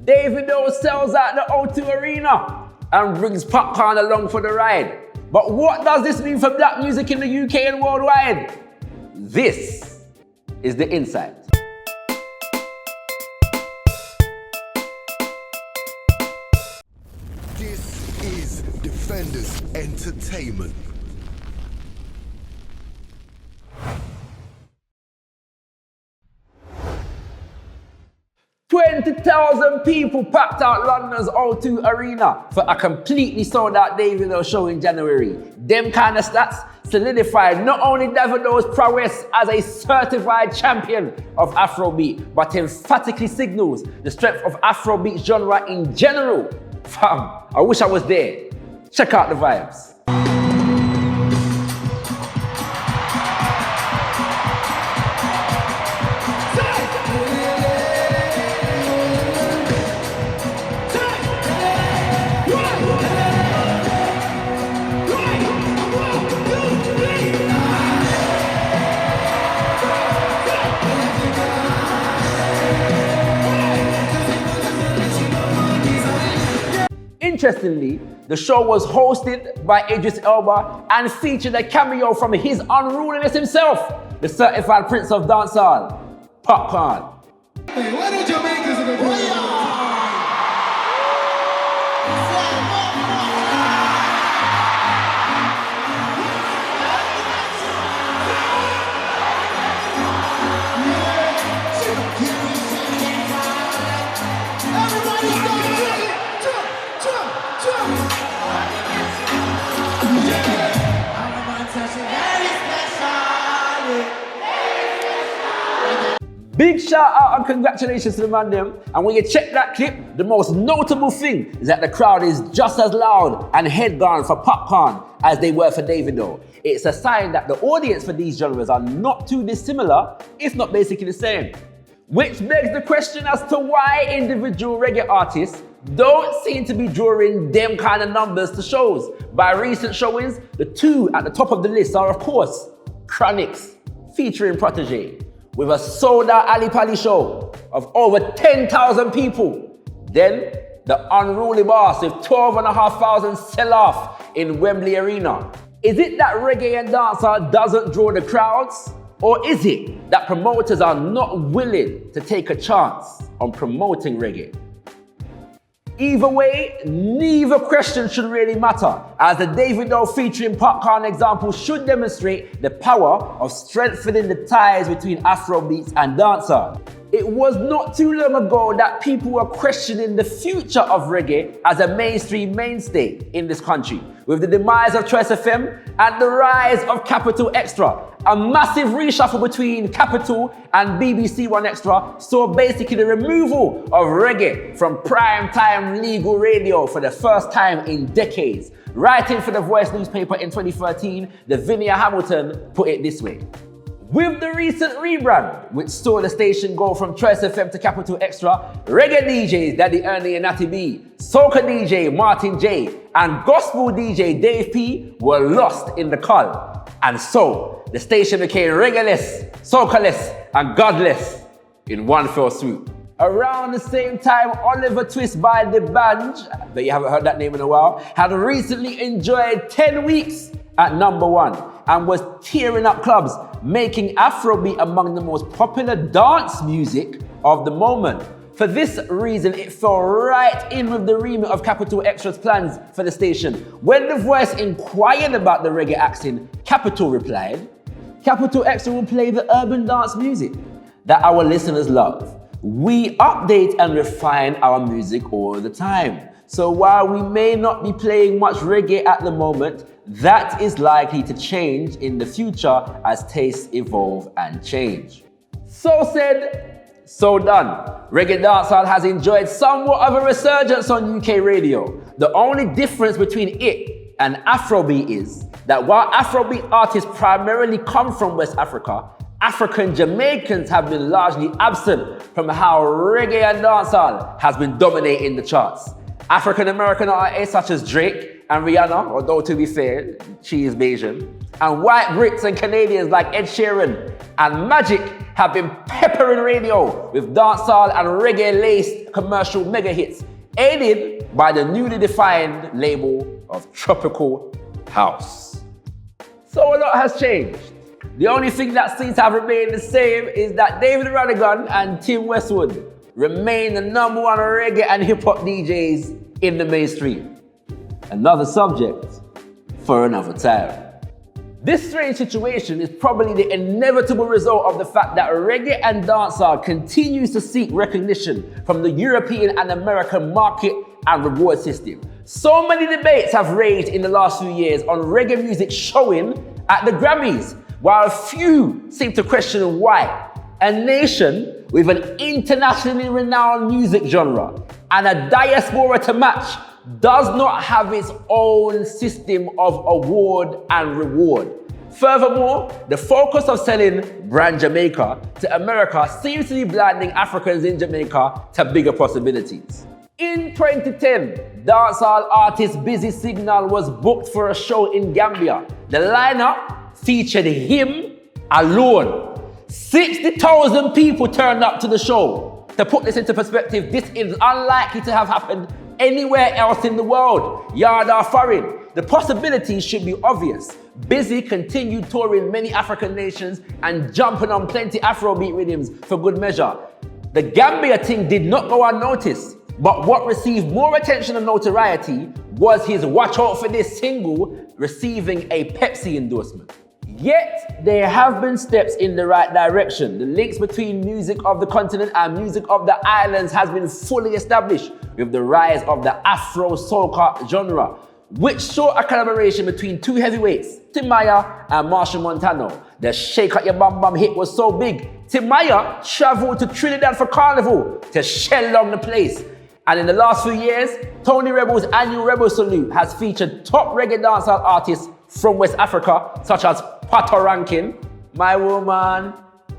Davido sells out the O2 Arena and brings Popcaan along for the ride. But what does this mean for black music in the UK and worldwide? This is the InSight. This is Defenders Entertainment. 20,000 people packed out London's O2 Arena for a completely sold out Davido show in January. Them kind of stats solidified not only Davido's prowess as a certified champion of Afrobeat, but emphatically signals the strength of Afrobeat genre in general. Fam, I wish I was there. Check out the vibes. Interestingly, the show was hosted by Idris Elba and featured a cameo from his unruliness himself, the certified prince of dancehall, Popcaan. Hey, why don't Jamaicans in the room? Big shout out and congratulations to the man them. And when you check that clip, the most notable thing is that the crowd is just as loud and head-gone for Popcaan as they were for Davido. It's a sign that the audience for these genres are not too dissimilar, if not basically the same. Which begs the question as to why individual reggae artists don't seem to be drawing them kind of numbers to shows. By recent showings, the two at the top of the list are, of course, Chronixx featuring Protege, with a sold-out Ali Pali show of over 10,000 people. Then, the Unruly Boss with 12,500 sell-off in Wembley Arena. Is it that reggae and dancehall doesn't draw the crowds? Or is it that promoters are not willing to take a chance on promoting reggae? Either way, neither question should really matter, as the Davido featuring Popcaan example should demonstrate the power of strengthening the ties between Afrobeats and dancehall. It was not too long ago that people were questioning the future of reggae as a mainstream mainstay in this country, with the demise of Choice FM and the rise of Capital Extra. A massive reshuffle between Capital and BBC One Extra saw basically the removal of reggae from prime-time legal radio for the first time in decades. Writing for The Voice newspaper in 2013, Davinia Hamilton put it this way: with the recent rebrand, which saw the station go from Choice FM to Capital Extra, reggae DJs Daddy Ernie and Natty B, soca DJ Martin J, and gospel DJ Dave P were lost in the cull. And so, the station became reggae-less, soca-less, and godless in one fell swoop. Around the same time, Oliver Twist by The Banj, but you haven't heard that name in a while, had recently enjoyed 10 weeks at #1 and was tearing up clubs, making Afrobeat among the most popular dance music of the moment. For this reason, it fell right in with the remit of Capital Extra's plans for the station. When The Voice inquired about the reggae acts in, Capital replied, Capital Extra will play the urban dance music that our listeners love. We update and refine our music all the time. So while we may not be playing much reggae at the moment, that is likely to change in the future as tastes evolve and change. So said, so done. Reggae dancehall has enjoyed somewhat of a resurgence on UK radio. The only difference between it and Afrobeat is that while Afrobeat artists primarily come from West Africa, African Jamaicans have been largely absent from how reggae and dancehall has been dominating the charts. African American artists such as Drake and Rihanna, although to be fair, she is Bayesian, and white Brits and Canadians like Ed Sheeran and Magic have been peppering radio with dancehall and reggae-laced commercial mega hits, aided by the newly defined label of Tropical House. So a lot has changed. The only thing that seems to have remained the same is that David Radigan and Tim Westwood remain the #1 reggae and hip-hop DJs in the mainstream. Another subject for another time. This strange situation is probably the inevitable result of the fact that reggae and dancehall continues to seek recognition from the European and American market and reward system. So many debates have raged in the last few years on reggae music showing at the Grammys, while few seem to question why a nation with an internationally renowned music genre and a diaspora to match does not have its own system of award and reward. Furthermore, the focus of selling brand Jamaica to America seems to be blinding Africans in Jamaica to bigger possibilities. In 2010, dancehall artist Busy Signal was booked for a show in Gambia. The lineup featured him alone. 60,000 people turned up to the show. To put this into perspective, this is unlikely to have happened anywhere else in the world, yard or foreign. The possibilities should be obvious. Busy continued touring many African nations and jumping on plenty Afrobeat rhythms for good measure. The Gambia thing did not go unnoticed, but what received more attention and notoriety was his Watch Out For This single receiving a Pepsi endorsement. Yet, there have been steps in the right direction. The links between music of the continent and music of the islands has been fully established with the rise of the Afro-soca genre, which saw a collaboration between two heavyweights, Timaya and Marshall Montano. The Shake Up Your Bum Bum hit was so big, Timaya traveled to Trinidad for Carnival to shell down the place. And in the last few years, Tony Rebel's annual Rebel Salute has featured top reggae dancehall artists from West Africa, such as Pato Rankin, My Woman,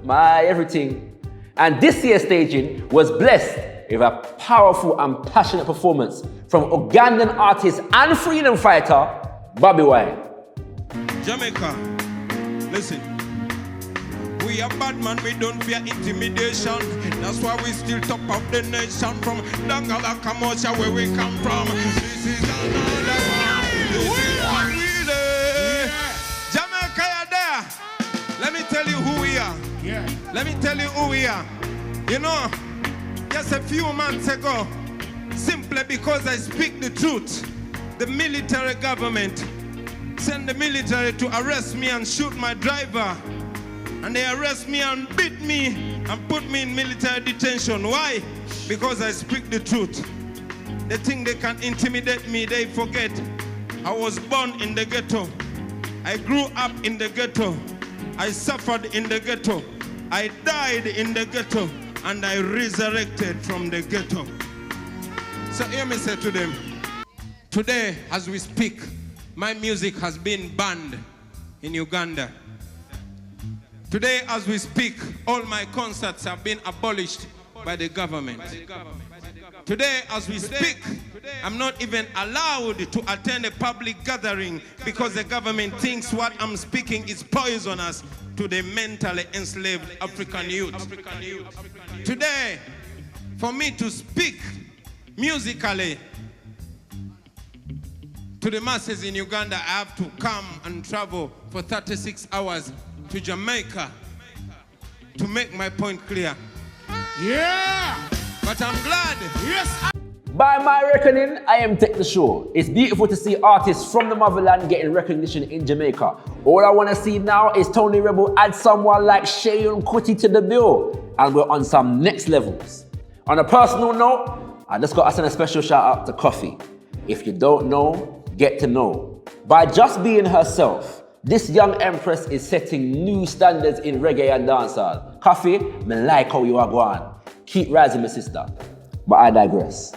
My Everything. And this year's staging was blessed with a powerful and passionate performance from Ugandan artist and freedom fighter, Bobby Wine. Jamaica, listen. We are bad man, we don't fear intimidation. That's why we still top of the nation from Dangala Kamosha, where we come from. This is another one. This is what we do. Jamaica, you're there. Let me tell you who we are. Let me tell you who we are. You know, just a few months ago, simply because I speak the truth, the military government sent the military to arrest me and shoot my driver. And they arrest me and beat me and put me in military detention. Why? Because I speak the truth. They think they can intimidate me, they forget. I was born in the ghetto. I grew up in the ghetto. I suffered in the ghetto. I died in the ghetto. And I resurrected from the ghetto. So hear me say to them, today as we speak, my music has been banned in Uganda. Today as we speak, all my concerts have been abolished by the government. Today as we speak, I'm not even allowed to attend a public gathering because the government thinks what I'm speaking is poisonous to the mentally enslaved African youth. Today, for me to speak musically to the masses in Uganda, I have to come and travel for 36 hours to Jamaica to make my point clear. Yeah! But I'm glad. Yes! By my reckoning, I am Take the Show. It's beautiful to see artists from the motherland getting recognition in Jamaica. All I want to see now is Tony Rebel add someone like Sheyon Kuti to the bill, and we're on some next levels. On a personal note, I just got to send a special shout out to Coffee. If you don't know, get to know. By just being herself, this young empress is setting new standards in reggae and dancehall. Coffee, me like how you are going. Keep rising, my sister. But I digress.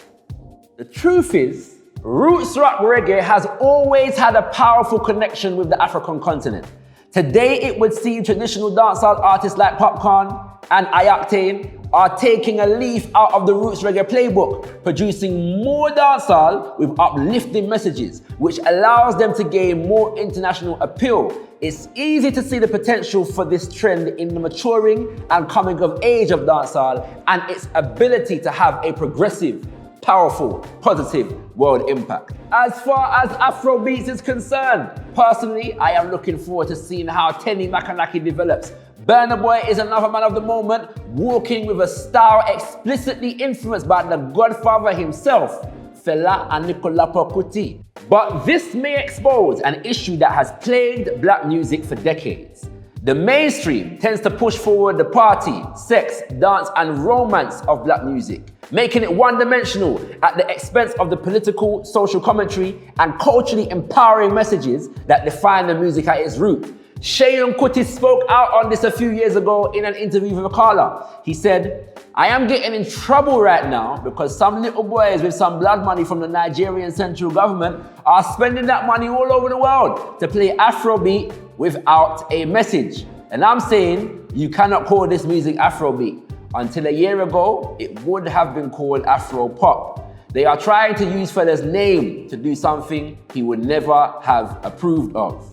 The truth is, roots rock reggae has always had a powerful connection with the African continent. Today, it would seem traditional dancehall artists like Popcaan and Ayaktain are taking a leaf out of the roots reggae playbook, producing more dancehall with uplifting messages, which allows them to gain more international appeal. It's easy to see the potential for this trend in the maturing and coming of age of dancehall and its ability to have a progressive, powerful, positive world impact. As far as Afrobeats is concerned, personally, I am looking forward to seeing how Tenny Makanaki develops. Burna Boy is another man of the moment, walking with a style explicitly influenced by the Godfather himself, Fela and Nicola Kuti. But this may expose an issue that has plagued black music for decades. The mainstream tends to push forward the party, sex, dance, and romance of black music, making it one-dimensional at the expense of the political, social commentary, and culturally empowering messages that define the music at its root. Seun Kuti spoke out on this a few years ago in an interview with Akala. He said, "I am getting in trouble right now because some little boys with some blood money from the Nigerian central government are spending that money all over the world to play Afrobeat without a message. And I'm saying, you cannot call this music Afrobeat. Until a year ago, it would have been called Afro-pop. They are trying to use Fela's name to do something he would never have approved of."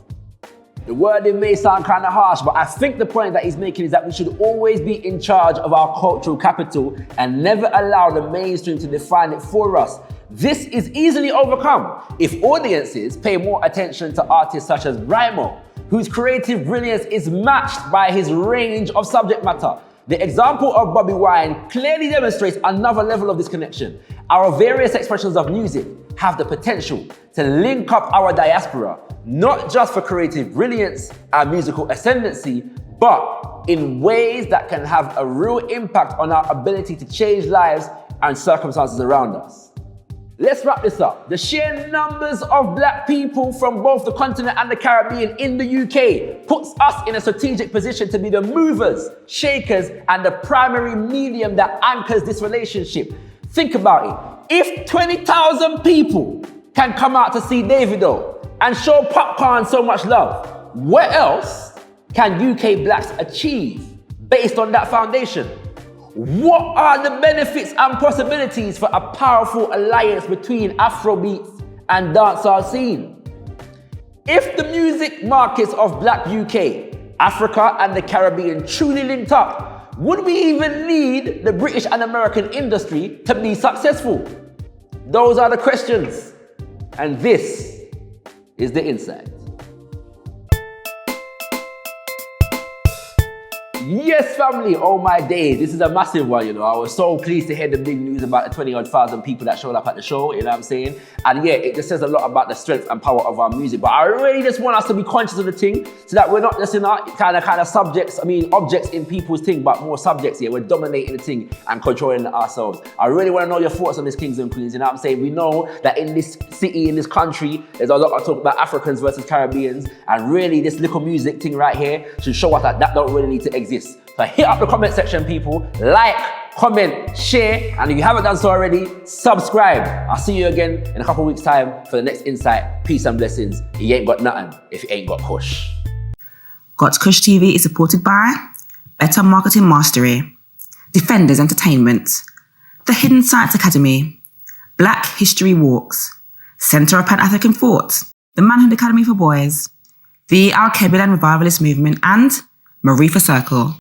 The wording may sound kind of harsh, but I think the point that he's making is that we should always be in charge of our cultural capital and never allow the mainstream to define it for us. This is easily overcome if audiences pay more attention to artists such as Rhymo, whose creative brilliance is matched by his range of subject matter. The example of Bobby Wine clearly demonstrates another level of this connection. Our various expressions of music have the potential to link up our diaspora, not just for creative brilliance and musical ascendancy, but in ways that can have a real impact on our ability to change lives and circumstances around us. Let's wrap this up. The sheer numbers of black people from both the continent and the Caribbean in the UK puts us in a strategic position to be the movers, shakers, and the primary medium that anchors this relationship. Think about it. If 20,000 people can come out to see Davido and show Popcaan so much love, what else can UK blacks achieve based on that foundation? What are the benefits and possibilities for a powerful alliance between Afrobeats and dancehall scene? If the music markets of Black UK, Africa and the Caribbean truly linked up, would we even need the British and American industry to be successful? Those are the questions, and this is the InSight. Yes, family, oh my days, this is a massive one, you know. I was so pleased to hear the big news about the 20,000 people that showed up at the show, you know what I'm saying? And yeah, it just says a lot about the strength and power of our music. But I really just want us to be conscious of the thing so that we're not just in our kind of subjects, objects in people's thing, but more subjects here. We're dominating the thing and controlling it ourselves. I really want to know your thoughts on this, kings and queens, you know what I'm saying? We know that in this city, in this country, there's a lot of talk about Africans versus Caribbeans, and really this little music thing right here should show us that don't really need to exist. So hit up the comment section, people. Like, comment, share, and if you haven't done so already, subscribe. I'll see you again in a couple of weeks' time for the next InSight. Peace and blessings. You ain't got nothing if you ain't got Kush. gotKushTV is supported by Better Marketing Mastery, Defenders Entertainment, The Hidden Science Academy, Black History Walks, Centre of Pan-African Thought, the Manhood Academy for Boys, the Al-Kebilan Revivalist Movement, and Marifa Circle.